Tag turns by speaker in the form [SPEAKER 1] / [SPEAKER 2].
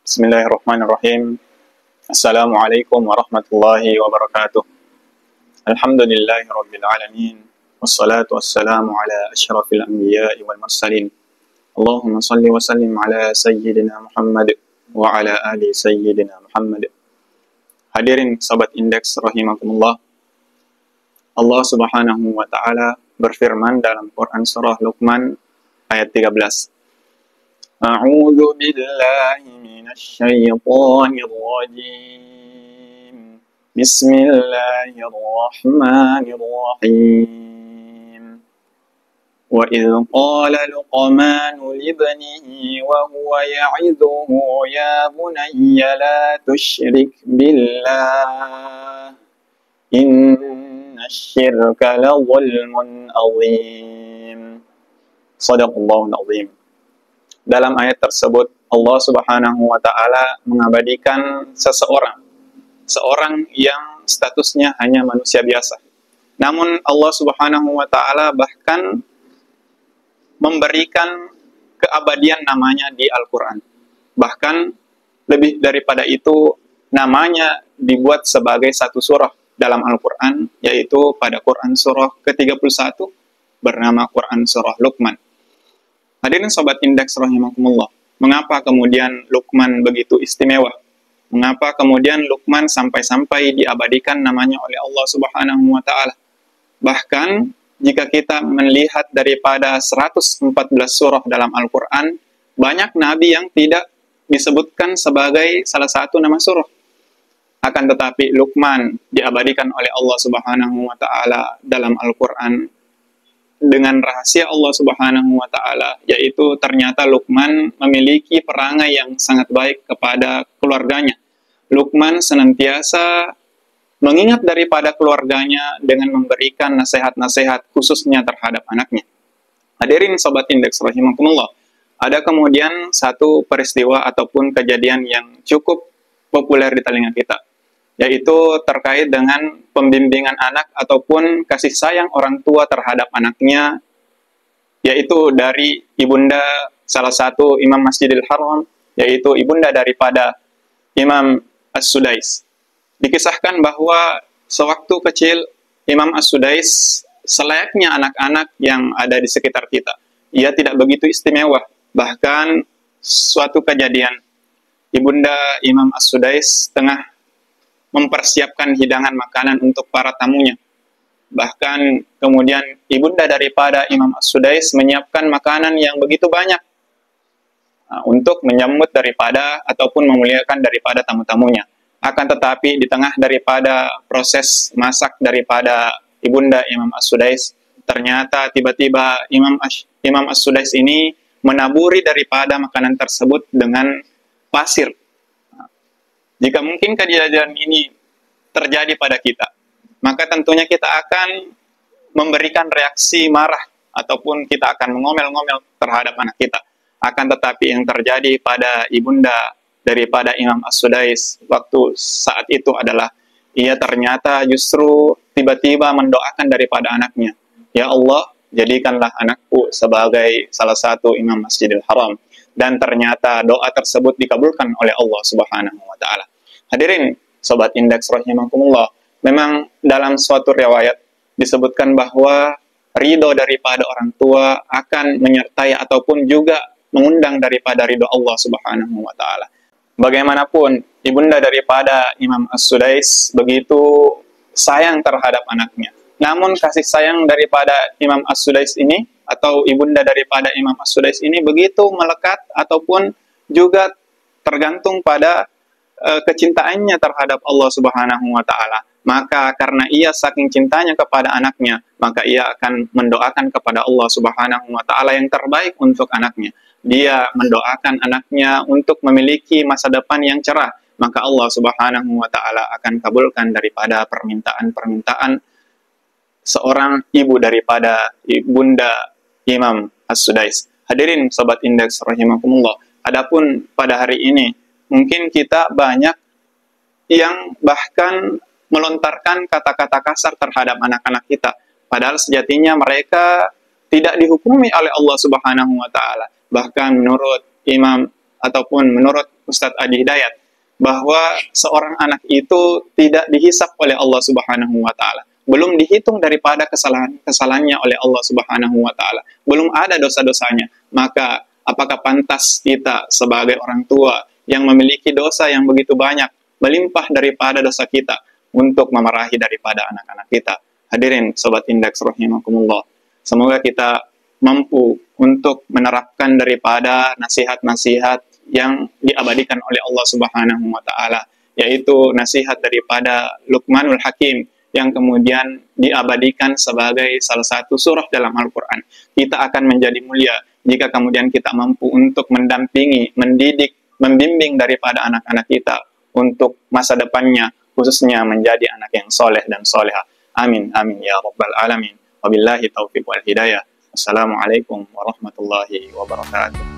[SPEAKER 1] Bismillahirrahmanirrahim. Assalamualaikum warahmatullahi wabarakatuh. Alhamdulillahi rabbil alamin. Wassalatu wassalamu ala asyrafil anbiya'i wal mursalin. Allahumma salli wa sallim ala sayyidina Muhammad wa ala ali sayyidina Muhammad. Hadirin sahabat indeks rahimakumullah. Allah Subhanahu wa taala berfirman dalam Quran surah Luqman ayat 13. A'udzu billahi minasy syaithanir rajim. Bismillahirrahmanirrahim. Wa idz qala Luqmanu libnihi wa huwa ya'idhuhu ya bunayya la tusyrik billah. Innasyirka la dzulmun adzim. Shadaqallahul adzim. Dalam ayat tersebut Allah Subhanahu wa taala mengabadikan seorang yang statusnya hanya manusia biasa. Namun Allah Subhanahu wa taala bahkan memberikan keabadian namanya di Al-Qur'an. Bahkan lebih daripada itu, namanya dibuat sebagai satu surah dalam Al-Qur'an, yaitu pada Quran surah ke-31 bernama Quran surah Luqman. Hadirin sobat indeks rahimakumullah, mengapa kemudian Luqman begitu istimewa? Mengapa kemudian Luqman sampai-sampai diabadikan namanya oleh Allah Subhanahu wa taala? Bahkan jika kita melihat daripada 114 surah dalam Al-Qur'an, banyak nabi yang tidak disebutkan sebagai salah satu nama surah. Akan tetapi Luqman diabadikan oleh Allah Subhanahu wa taala dalam Al-Qur'an dengan rahasia Allah Subhanahu wa taala, yaitu ternyata Luqman memiliki perangai yang sangat baik kepada keluarganya. Luqman senantiasa mengingat daripada keluarganya dengan memberikan nasihat-nasihat khususnya terhadap anaknya. Hadirin sobat indeks rahimakumullah, ada kemudian satu peristiwa ataupun kejadian yang cukup populer di telinga kita, yaitu terkait dengan pembimbingan anak ataupun kasih sayang orang tua terhadap anaknya, yaitu dari ibunda salah satu imam Masjidil Haram, yaitu ibunda daripada Imam As-Sudais. Dikisahkan bahwa sewaktu kecil Imam As-Sudais selayaknya anak-anak yang ada di sekitar kita, ia tidak begitu istimewa. Bahkan suatu kejadian, ibunda Imam As-Sudais tengah mempersiapkan hidangan makanan untuk para tamunya. Bahkan kemudian ibunda daripada Imam As-Sudais menyiapkan makanan yang begitu banyak untuk menyambut daripada ataupun memuliakan daripada tamu-tamunya. Akan tetapi di tengah daripada proses masak daripada ibunda Imam As-Sudais, ternyata tiba-tiba Imam As-Sudais ini menaburi daripada makanan tersebut dengan pasir. Jika mungkin kejadian ini terjadi pada kita, maka tentunya kita akan memberikan reaksi marah ataupun kita akan mengomel-ngomel terhadap anak kita. Akan tetapi yang terjadi pada ibunda daripada Imam As-Sudais waktu saat itu adalah ia ternyata justru tiba-tiba mendoakan daripada anaknya, "Ya Allah, jadikanlah anakku sebagai salah satu imam Masjidil Haram." Dan ternyata doa tersebut dikabulkan oleh Allah Subhanahu wa taala. Hadirin sobat indeks rahimakumullah, memang dalam suatu riwayat disebutkan bahwa ridho daripada orang tua akan menyertai ataupun juga mengundang daripada ridho Allah Subhanahu wa taala. Bagaimanapun ibunda daripada Imam As-Sudais begitu sayang terhadap anaknya. Namun kasih sayang daripada Imam As-Sudais ini atau ibunda daripada Imam As-Sudais ini begitu melekat ataupun juga tergantung pada kecintaannya terhadap Allah Subhanahu wa taala. Maka karena ia saking cintanya kepada anaknya, maka ia akan mendoakan kepada Allah Subhanahu wa taala yang terbaik untuk anaknya. Dia mendoakan anaknya untuk memiliki masa depan yang cerah, maka Allah Subhanahu wa taala akan kabulkan daripada permintaan-permintaan seorang ibu daripada ibunda Imam As-Sudais. Hadirin sobat indeks rahimakumullah, adapun pada hari ini mungkin kita banyak yang bahkan melontarkan kata-kata kasar terhadap anak-anak kita, padahal sejatinya mereka tidak dihukumi oleh Allah Subhanahu wa taala. Bahkan menurut Imam ataupun menurut Ustadz Adi Hidayat, bahwa seorang anak itu tidak dihisap oleh Allah Subhanahu wa taala. Belum dihitung daripada kesalahannya oleh Allah Subhanahu wa taala. Belum ada dosa-dosanya. Maka apakah pantas kita sebagai orang tua yang memiliki dosa yang begitu banyak, melimpah daripada dosa kita, untuk memarahi daripada anak-anak kita? Hadirin Sobat Indeks rahimakumullah. Semoga kita mampu untuk menerapkan daripada nasihat-nasihat yang diabadikan oleh Allah Subhanahu wa taala, yaitu nasihat daripada Luqmanul Hakim yang kemudian diabadikan sebagai salah satu surah dalam Al-Qur'an. Kita akan menjadi mulia jika kemudian kita mampu untuk mendampingi, mendidik, membimbing daripada anak-anak kita untuk masa depannya, khususnya menjadi anak yang soleh dan soleha. Amin, amin ya rabbal alamin. Wabillahi taufiq wal hidayah. Assalamualaikum warahmatullahi wabarakatuh.